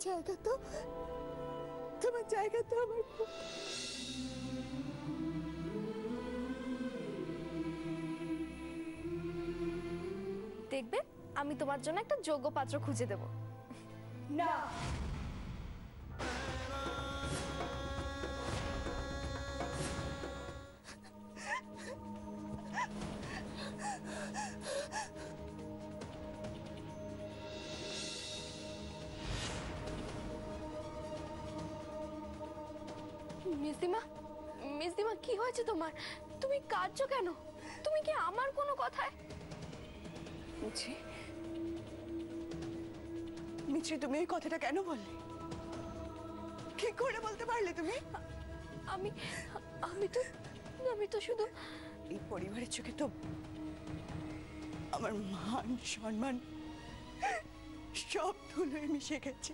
জায়গা তো তোমার জায়গা তো আমার দেখবে আমি তোমার জন্য একটা যোগ্য পাত্র খুঁজে দেব। না। মিসদিমা, মিসদিমা কি হয়েছে তোমার? তুমি কাঁদছো কেন? তুমি কি আমার কোনো কথায়? মিছরি, মিছরি তুমি এই কথাটা কেন বললে? কি করে বলতে পারলে তুমি? আমি আমি তো আমি তো শুধু এই পরিবারের চোখে তো আমার মান সম্মান সব ধুলোয় মিশে গেছে।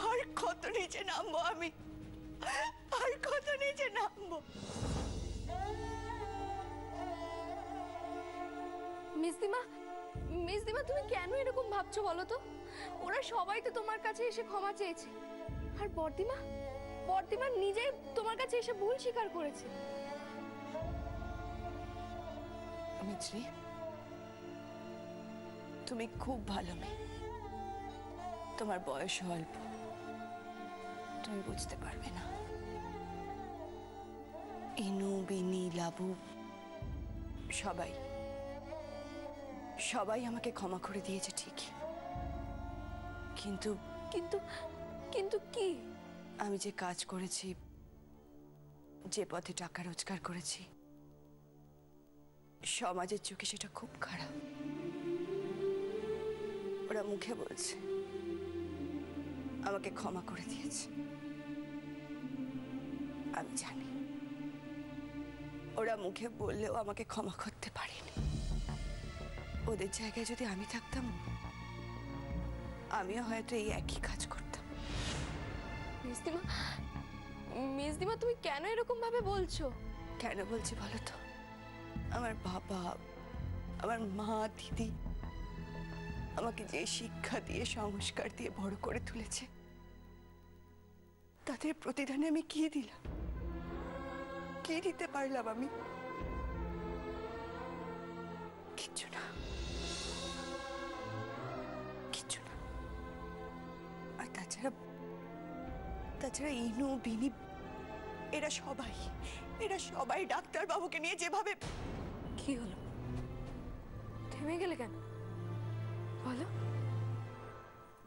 আর কত নিচে নামবো আমি? আর কত নিচে নামবো? মিসদিমা, মিসদিমা তুমি কেন এরকম ভাবছো বলো তো? ওরা সবাই তো তোমার কাছে এসে ক্ষমা চেয়েছে, আর বর্দিমা, বর্দিমা নিজেই তোমার কাছে এসে ভুল স্বীকার করেছে। মিছরি, তুমি খুব ভালো মেয়ে, তোমার বয়স অল্প, তুমি বুঝতে পারবে না। ইনু, বিনি, লাবু সবাই সবাই আমাকে ক্ষমা করে দিয়েছে ঠিকই, কিন্তু কিন্তু কিন্তু কি? আমি যে কাজ করেছি, যে পথে টাকা রোজগার করেছি, সমাজের চোখে সেটা খুব খারাপ। ওরা মুখে বলছে আমাকে ক্ষমা করে দিয়েছে, আমি জানি ওরা মুখে বললেও আমাকে ক্ষমা করতে পারেনি। ওদের জায়গায় যদি আমি থাকতাম, আমিও হয়তো এই একই কাজ করতাম। মিসদিমা, মিসদিমা তুমি কেন এরকম ভাবে বলছো? কেন বলছি বলো তো? আমার বাবা, আমার মা, দিদি আমাকে যে শিক্ষা দিয়ে, সংস্কার দিয়ে বড় করে তুলেছে, তাদের প্রতিদানে আমি কি দিলাম? কি দিতে পারলাম আমি? কিচ্ছু না, কিচ্ছু না। আর তাছাড়া তাছাড়া ইনু, বিনি এরা সবাই ডাক্তার বাবুকে নিয়ে যেভাবে... কি হলো? থেমে গেলে কেন বলো?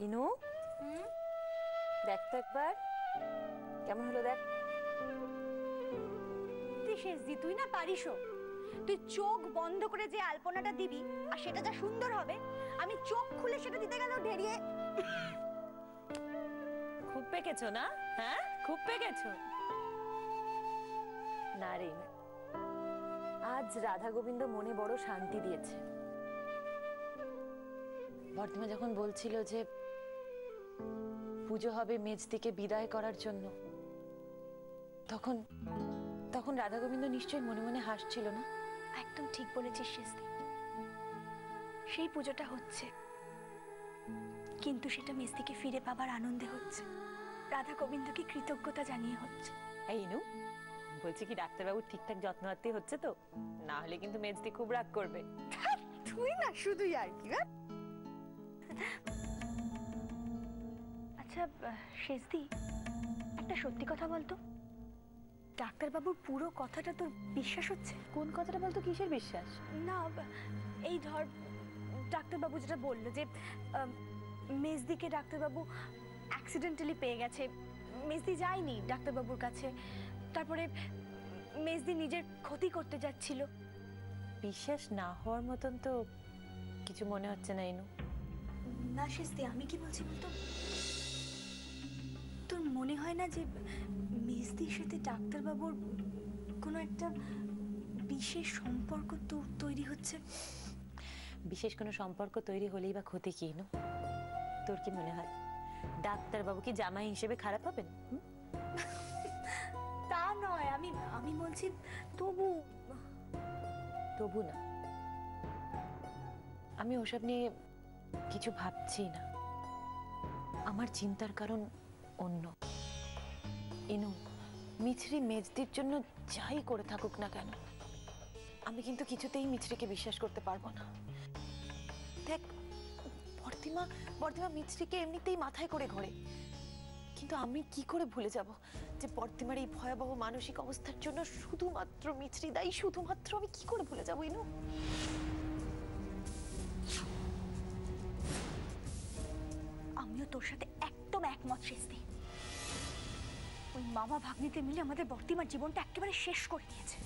ইনু, দেখ তো একবার কেমন হলো, দেখ। শেষদি তুই না পারিসও, তুই চোখ বন্ধ করে যে আলপনাটা দিবি আর সেটা যা সুন্দর হবে, আমি চোখ খুলে সেটা দিতে গেলেও ঢেরিয়ে। খুব পেকেছো না? হ্যাঁ, খুব পেকেছো না রে। আজ রাধা গোবিন্দ মনে বড় শান্তি দিয়েছে। বর্তমান যখন বলছিল যে পুজো হবে মেজদিকে বিদায় করার জন্য, তখন তখন রাধা গোবিন্দ নিশ্চয়ই মনে মনে হাসছিল না? একদম ঠিক বলেছিস শেষদি, সেই পুজোটা হচ্ছে, কিন্তু সেটা মেজদিকে ফিরে পাবার আনন্দে হচ্ছে, রাধা গোবিন্দকে কৃতজ্ঞতা জানিয়ে হচ্ছে। এই ইনু, বলছি কি ডাক্তারবাবুর ঠিকঠাক যত্ন আত্তি হচ্ছে তো? না হলে কিন্তু মেজদি খুব রাগ করবে। তুই না শুধুই আর কি। আচ্ছা শেষদি, একটা সত্যি কথা বলতো, ডাক্তারবাবুর পুরো কথাটা তোর বিশ্বাস হচ্ছে? কোন কথাটা বলতো? কিসের বিশ্বাস? না এই ধর, ডাক্তারবাবু যেটা বললো যে মেজদিকে ডাক্তারবাবু অ্যাক্সিডেন্টালি পেয়ে গেছে, মেজদি যায়নি ডাক্তারবাবুর কাছে, তারপরে মেজদি নিজের ক্ষতি করতে যাচ্ছিল। বিশ্বাস না হওয়ার মতন তো কিছু মনে হচ্ছে না ইনু। না শেষদি, আমি কি বলছি বলতো, তোর মনে হয় না যে মেজদির সাথে ডাক্তারবাবুর কোনো একটা বিশেষ সম্পর্ক তৈরি হচ্ছে? বিশেষ কোনো সম্পর্ক তৈরি হলেই বা ক্ষতি কি ইনু? তোর কি মনে হয় ডাক্তারবাবু কি জামাই হিসেবে খারাপ হবেন? তা নয়, আমি বলছি তবু না, আমি ওসব নিয়ে কিছু ভাবছি না। আমার চিন্তার কারণ অন্য। ইনু, মিছরি মেজদির জন্য যাই করে থাকুক না কেন, আমি কিন্তু কিছুতেই মিছরিকে বিশ্বাস করতে পারবো না। দেখ, বর্দিমা বর্দিমা মিছরিকে এমনিতেই মাথায় করে ঘোরে, কিন্তু আমি কি করে ভুলে যাব যে বর্দিমার এই ভয়াবহ মানসিক অবস্থার জন্য শুধুমাত্র মিছরি দায়ী, শুধুমাত্র। আমি কি করে ভুলে যাবো ইনু? আমিও তোর সাথে একদম একমত শেষদি। ওই মামা ভাগ্নিতে মিলে আমাদের বর্তিমার জীবনটা একেবারে শেষ করে দিয়েছে।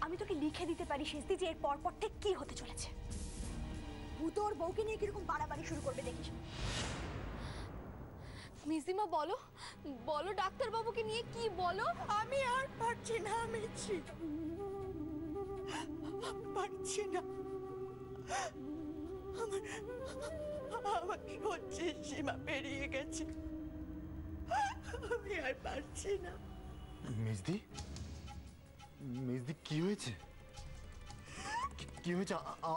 আমি তোকে লিখে দিতে পারি শেষদি যে এর পর ঠিক কি হতে চলেছে। তোর বউকে নিয়ে কিরকম বাড়াবাড়ি শুরু করবে দেখিস। মিসদিমা বলো বলো, ডাক্তারবাবুকে নিয়ে কি বলো। আমি আর পারছি না মিছি, পারছি না। আমার আমার সহ্যের সীমা পেরিয়ে গেছে, আমি আর পারছি না। মেজদি, মেজদি কি হয়েছে? কি হয়েছে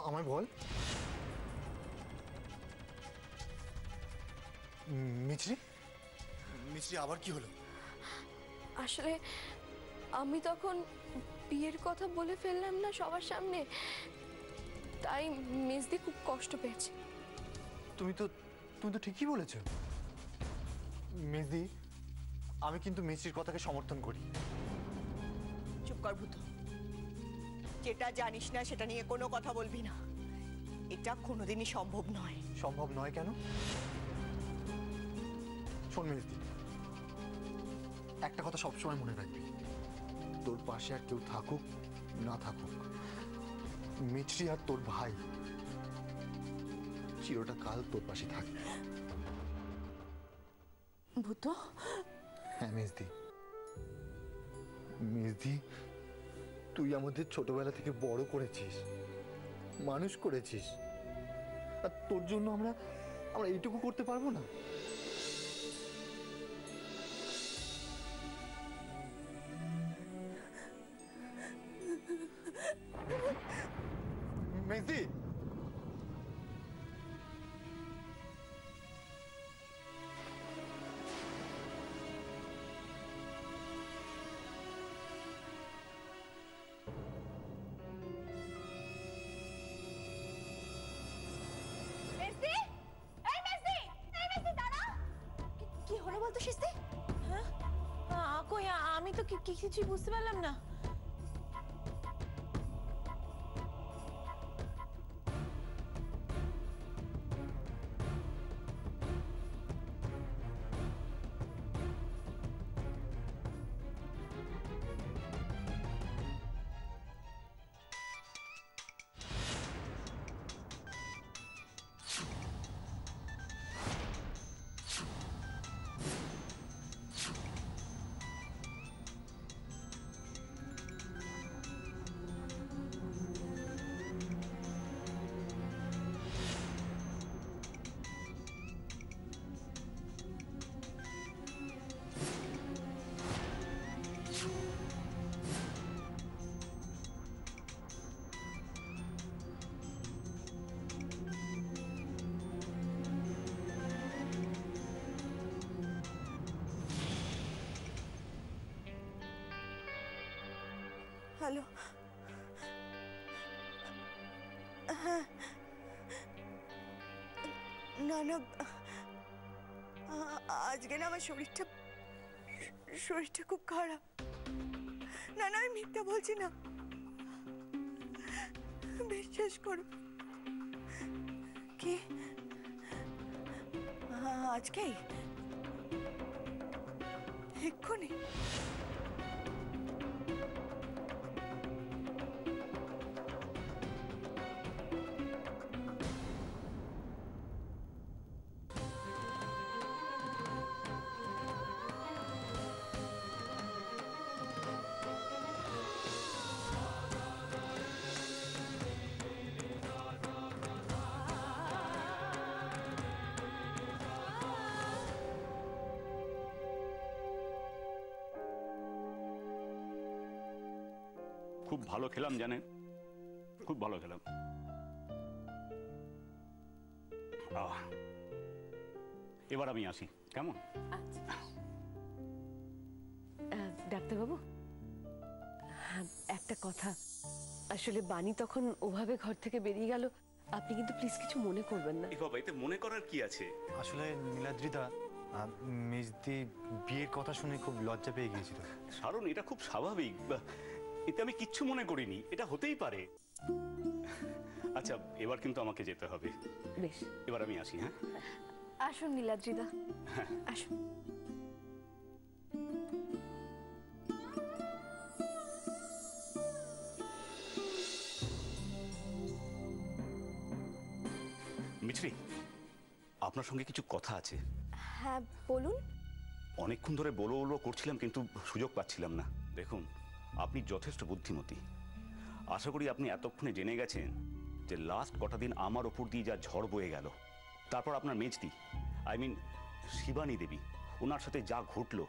আমায় বল। মিছরি, মিছরি আবার কি হলো? আসলে আমি তখন বিয়ের কথা বলে ফেললাম না সবার সামনে, তাই মেজদি খুব কষ্ট পেয়েছে। তুমি তো ঠিকই বলেছো মেজদি। আমি কিন্তু মিছরির কথাকে সমর্থন করি। চুপ কর ভূত, যেটা জানিস না সেটা নিয়ে কোনো কথা বলবি না। এটা কোনোদিনই সম্ভব নয়। সম্ভব নয় কেন? শোন মেজদি, একটা কথা সবসময় মনে রাখবি, তোর পাশে আর কেউ থাকুক না থাকুক, মিছরি আর তোর ভাই চিরটা কাল তোর পাশে থাকবে। ভূত, হ্যাঁ মেজদি, মেজদি তুই আমাদের ছোটবেলা থেকে বড় করেছিস, মানুষ করেছিস, আর তোর জন্য আমরা এইটুকু করতে পারবো না? মেজদি, কি হলো বলতো শেষদি? হ্যাঁ, কই আমি তো কিছুই বুঝতে পারলাম না। হ্যালো, হ্যাঁ, না না, আজকে না আমার শরীরটা খুব খারাপ। না না, আমি মিথ্যা বলছি না, বিশ্বাস করো। কি আজকেই এক্ষুনি? খুব ভালো খেলাম জানেন, খুব ভালো খেলাম। এবার আমি আসি, কেমন? আচ্ছা। ডাক্তারবাবু, হ্যাঁ, একটা কথা, আসলে বাণী তখন ওভাবে ঘর থেকে বেরিয়ে গেল, আপনি কিন্তু প্লিজ কিছু মনে করবেন না। এই বাবা, এতে মনে করার কি আছে? আসলে নীলাদ্রিদা, মেজদি বিয়ের কথা শুনে খুব লজ্জা পেয়ে গিয়েছিল। শারণ, এটা খুব স্বাভাবিক। এতে আমি কিচ্ছু মনে করিনি, এটা হতেই পারে। আচ্ছা, এবার কিন্তু আমাকে যেতে হবে। বেশ, এবার আমি আসি। হ্যাঁ, আসুন নীলাদ্রিদা, আসুন। মিছরি, আপনার সঙ্গে কিছু কথা আছে। হ্যাঁ বলুন। অনেকক্ষণ ধরে বলো বলো করছিলাম, কিন্তু সুযোগ পাচ্ছিলাম না। দেখুন, আপনি যথেষ্ট বুদ্ধিমতী। আশা করি আপনি এতক্ষণে জেনে গেছেন যে লাস্ট কটা দিন আমার ওপর দিয়ে যা ঝড় বয়ে গেল, তারপর আপনার মেজদি, শিবানী দেবী, ওনার সাথে যা ঘটলো,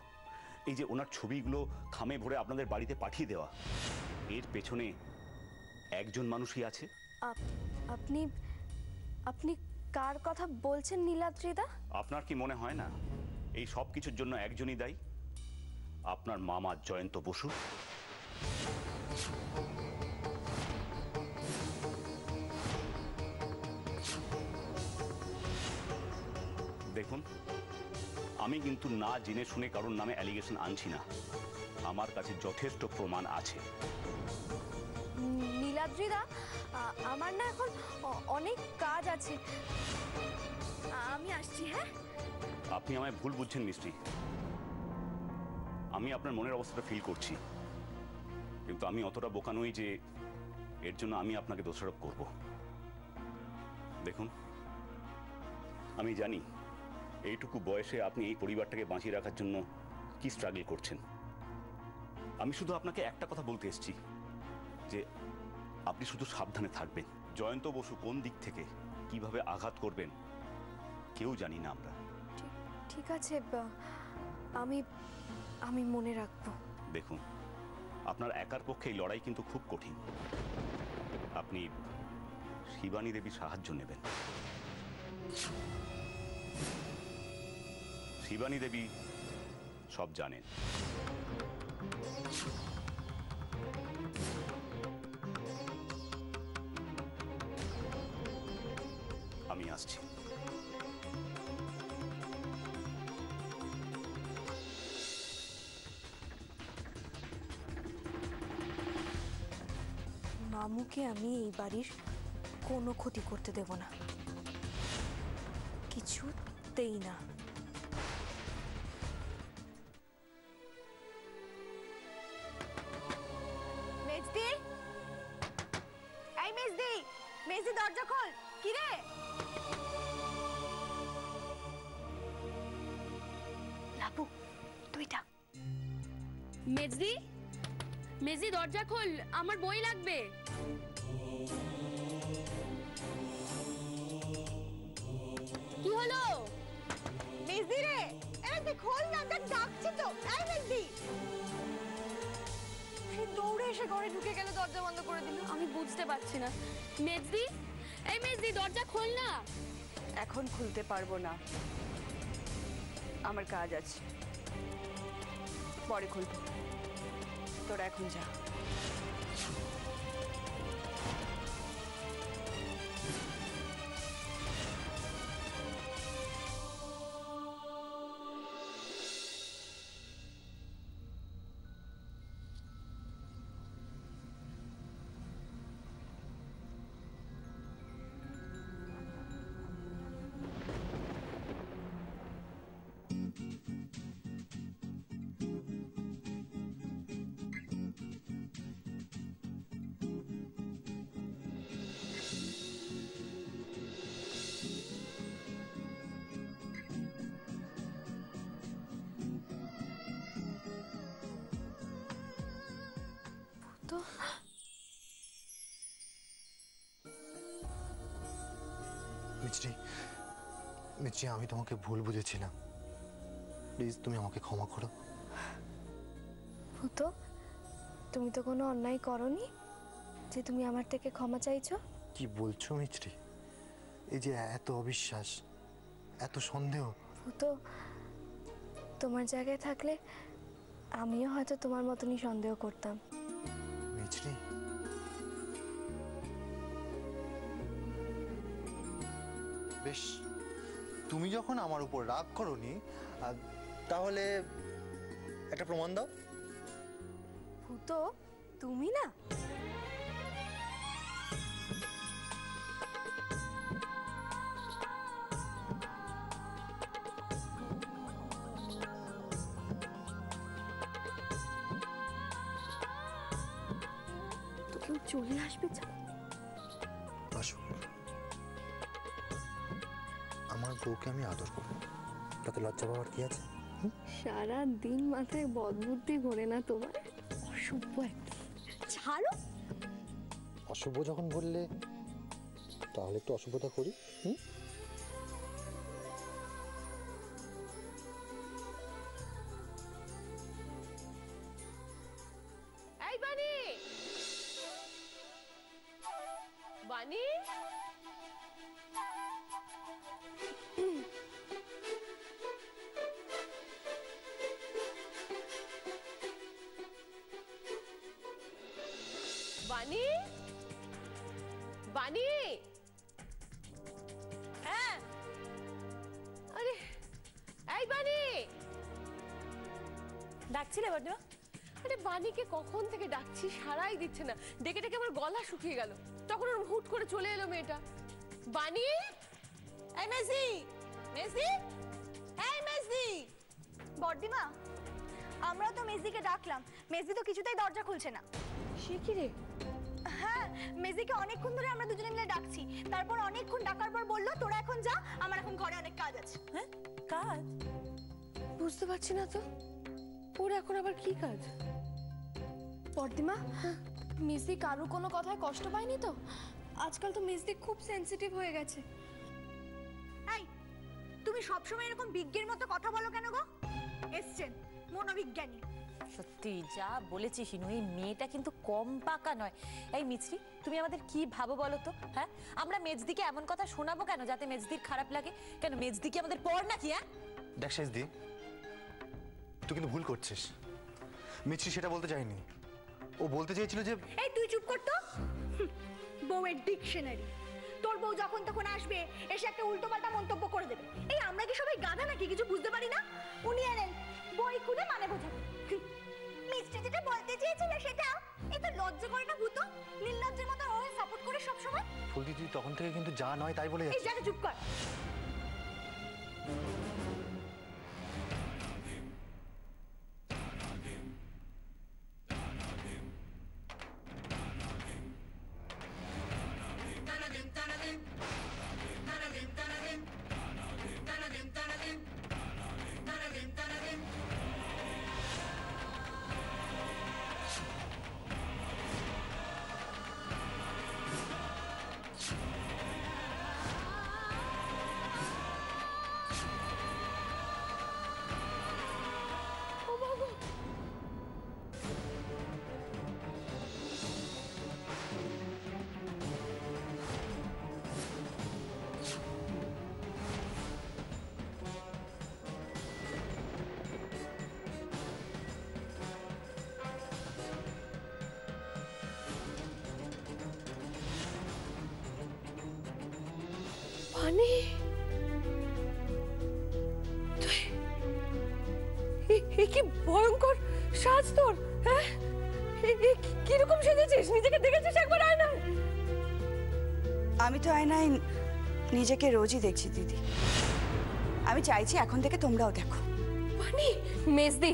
এই যে ওনার ছবিগুলো খামে ভরে আপনাদের বাড়িতে পাঠিয়ে দেওয়া, এর পেছনে একজন মানুষই আছে। আপনি আপনি কার কথা বলছেন নীলাদ্রিদা? আপনার কি মনে হয় না এই সব কিছুর জন্য একজনই দায়ী? আপনার মামা জয়ন্ত বসু। দেখুন, আমি কিন্তু না জেনে শুনে কারোর নামে অ্যালিগেশন আনছি না। আমার কাছে যথেষ্ট প্রমাণ আছে। নীলাদ্রিদা, আমার না এখন অনেক কাজ আছে, আমি আসছি। হ্যাঁ, আপনি আমায় ভুল বুঝছেন মিস্ত্রি। আমি আপনার মনের অবস্থাটা ফিল করছি, কিন্তু আমি অতটা বোকা নই যে এর জন্য আমি আপনাকে দোষারোপ করব। দেখুন, আমি জানি এইটুকু বয়সে আপনি এই পরিবারটাকে বাঁচিয়ে রাখার জন্য কি স্ট্রাগল করছেন। আমি শুধু আপনাকে একটা কথা বলতে এসেছি, যে আপনি শুধু সাবধানে থাকবেন। জয়ন্ত বসু কোন দিক থেকে কিভাবে আঘাত করবেন কেউ জানি না আমরা। ঠিক আছে, আমি আমি মনে রাখবো। দেখুন, আপনার একার পক্ষে এই লড়াই কিন্তু খুব কঠিন। আপনি শিবানী দেবীর সাহায্য নেবেন। শিবানী দেবী সব জানেন। আমি আসছি। মামুকে আমি এই বাড়ির কোনো ক্ষতি করতে দেব না, কিছুতেই না। মেজদি, এই মেজদি, মেজদি দরজা খোল। কি রে? লাবু, তুই ডাক। মেজদি, মেজদি দরজা খোল, আমার বই লাগবে। কি হলো? মেজদি রে, এই তুই খোল না, দেখ ডাকছি তো। এই মেজদি। সে দৌড়ে এসে ঘরে ঢুকে গেল, দরজা বন্ধ করে দিল। আমি বুঝতে পারছি না। মেজদি, এই মেজদি দরজা খোল না। এখন খুলতে পারবো না, আমার কাজ আছে, পরে খুলবো। তোরা এখন যা। তো মিছরি, মিছরি, আমি তোমাকে ভুল বুঝেছিলাম। প্লিজ তুমি আমাকে ক্ষমা করো। ভূতো, তুমি তো কোনো অন্যায় করনি যে তুমি আমার থেকে ক্ষমা চাইছো। কি বলছো মিছরি? এই যে এত অবিশ্বাস, এত সন্দেহ, তো তোমার জায়গায় থাকলে আমিও হয়তো তোমার মতনই সন্দেহ করতাম। মিছরি, বেশ, তুমি যখন আমার উপর রাগ করোনি, তাহলে একটা প্রমাণ দাও। ভূতো তুমি না? তো কেউ চলে আসবে যা। আসুক, আমার বউকে আমি আদর করব, তাতে লজ্জা পাওয়ার কি আছে? সারা দিন মাথায় বদবুদ্ধি ঘোরে না তোমার? অসভ্য একটা। ছাড়ো। অশুভ যখন বললে তাহলে একটু অশুভতা করি। এই বানি, বানি, বানি, বানি। হ্যাঁ, আরে এই বানি, ডাকছিলে বর্দিমা? আরে বানিকে কখন থেকে ডাকছি, সারাই দিচ্ছে না। ডেকে ডেকে আমার গলা শুকিয়ে গেল। তখন ওর হুট করে চলে এলো মেয়েটা। বানি, এই মেসি, মেসি, এই মেসি। বর্দিমা, আমরা তো মেজদিকে ডাকলাম, মেজদি তো কিছুতেই দরজা খুলছে না। সে কি রে? হ্যাঁ, মেজদিকে অনেকক্ষণ ধরে আমরা দুজনে মিলে ডাকছি, তারপর অনেকক্ষণ ডাকার পর বললো তোরা এখন যা, আমার এখন ঘরে অনেক কাজ আছে। হ্যাঁ, কাজ? বুঝতে পারছি না তো, ওর এখন আবার কি কাজ? বর্দিমা, মিসদি কারুর কোনো কথায় কষ্ট পায়নি তো? আজকাল তো মিসদি খুব সেনসিটিভ হয়ে গেছে। এই, তুমি সবসময় এরকম বিজ্ঞের মতো কথা বলো কেন গো? এসছেন মনোবিজ্ঞানী। সত্যি যা বলেছিস শিনু, এই মেয়েটা কিন্তু কম পাকা নয়। এই মিছরি, তুমি আমাদের কি ভাবো বলো তো? হ্যাঁ, আমরা মেজদিকে এমন কথা শোনাবো কেন যাতে মেজদির খারাপ লাগে? কেন মেজদি কি আমাদের পর নাকি? হ্যাঁ দেখ শেষদি, তুই কিন্তু ভুল করছিস। মিছরি সেটা বলতে চাইনি, ও বলতে চেয়েছিল যে... এই তুই চুপ কর তো। বউয়ের ডিকশনারি। তোর বউ যখন তখন আসবে, এসে একটা উল্টোপাল্টা মন্তব্য করে দেবে। এই আমরা কি সবাই গাধা নাকি, কিছু বুঝতে পারি না? উনি এলেন বই খুলে মানে বোঝাবে। মিষ্টি যেটা বলতে চেয়েছিল সেটা, এই তো লজ্জা করে না ভূতো? নির্লজ্জের মতো ওকে সাপোর্ট করে সব সময়। ফুলদি, তুই তখন থেকে কিন্তু যা নয় তাই বলে এই যাচ্ছিস। জায়গা চুপ কর। বানি, কি ভয়ঙ্কর সাজ তোর! হ্যাঁ, কিরকম সেজেছিস? নিজেকে দেখেছিস একবার আয়নায়? আমি তো আয়নায় নিজেকে রোজই দেখছি দিদি। আমি চাইছি এখন থেকে তোমরাও দেখো। বানি, মেজদি,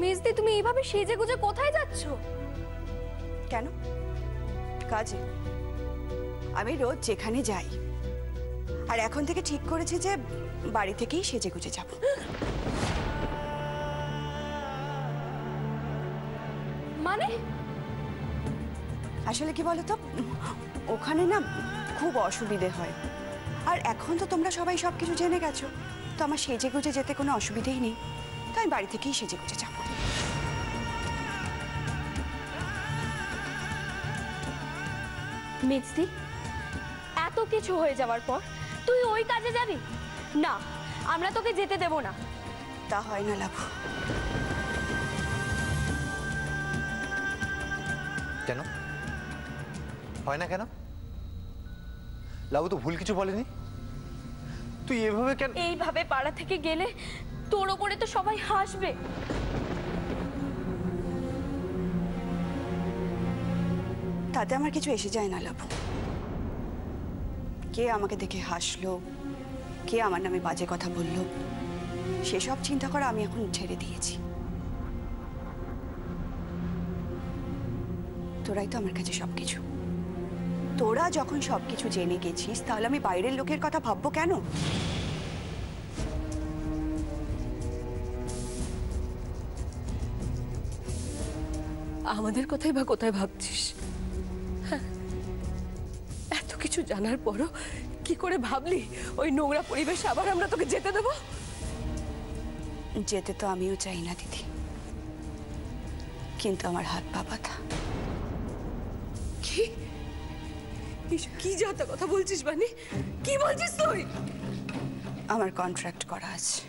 মেজদি, তুমি এইভাবে সেজে গুজে কোথায় যাচ্ছ? কেন? কাজে। আমি রোজ যেখানে যাই, আর এখন থেকে ঠিক করেছি যে বাড়ি থেকেই সেজে গুজে যাব। মানে? আসলে কি বলতো, ওখানে না খুব অসুবিধে হয়, আর এখন তো তোমরা সবাই সবকিছু জেনে গেছো, তো আমার সেজে গুজে যেতে কোনো অসুবিধেই নেই, তাই বাড়ি থেকেই সেজে গুজে যাব। মেজদি, এত কিছু হয়ে যাওয়ার পর তুই ওই কাজে যাবি? না, আমরা তোকে যেতে দেব না। তা হয় না লাভু। কেন হয় না? কেন লাবু তো ভুল কিছু বলেনি। তুই এভাবে কেন? এইভাবে পাড়া থেকে গেলে তোর ওপরে তো সবাই হাসবে। তাতে আমার কিছু এসে যায় না লাভু। কে আমাকে দেখে হাসলো, কে আমার নামে বাজে কথা বলল, সেসব চিন্তা করা আমি এখন ছেড়ে দিয়েছি। তোরাই তো আমার কাছে সবকিছু। তোরা যখন সবকিছু জেনে গেছিস, তাহলে আমি বাইরের লোকের কথা ভাববো কেন? আমাদের কথাই বা কোথায় ভাবছিস? হ্যাঁ, এত কিছু জানার পরও কি করে ভাবলি ওই নোংরা পরিবেশে আবার আমরা তোকে যেতে দেবো? যেতে তো আমিও চাই না দিদি, কিন্তু আমার হাত পা বাঁধা। কি কি যাতা কথা বলছিস বানি? কি বলছিস তুই? আমার কন্ট্রাক্ট করা আছে।